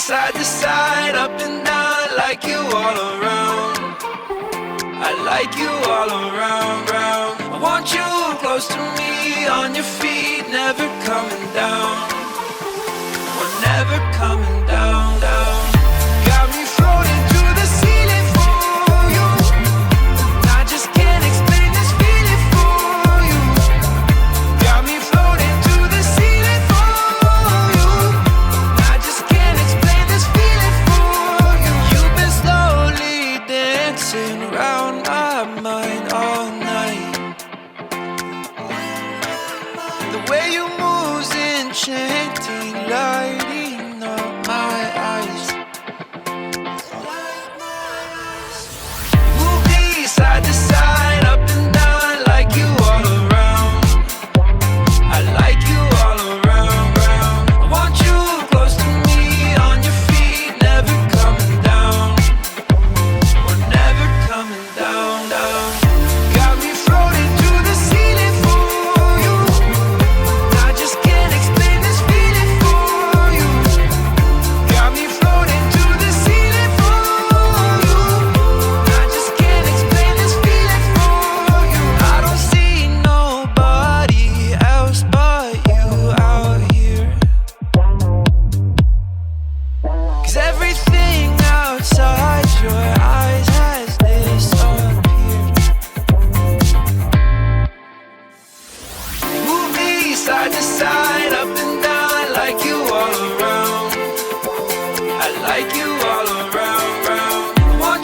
side to side, up and down. I like you all around. I like you all around, round. I want you close to me, on your feet, never coming down. We're never coming down, down. Got me floating through the ceiling for you. I just can't explain this feeling for you. Got me floating through the ceiling for you. I just can't explain this feeling for you. You've been slowly dancing around my mind all night. The way you move's enchanting, lighting up my eyes. Move me side to side, up and down. I like you all around. I like you all around, round. I want you close to me, on your feet, never coming down. We're never coming down, down. Got me floating through the ceiling for you. I just can't explain this feeling for you. Got me floating through the ceiling for you. I just can't explain this feeling for you. I don't see nobody else but you out here. 'Cause everything outside your eyes has disappeared. Move me side to side, up and down. I like you all around. I like you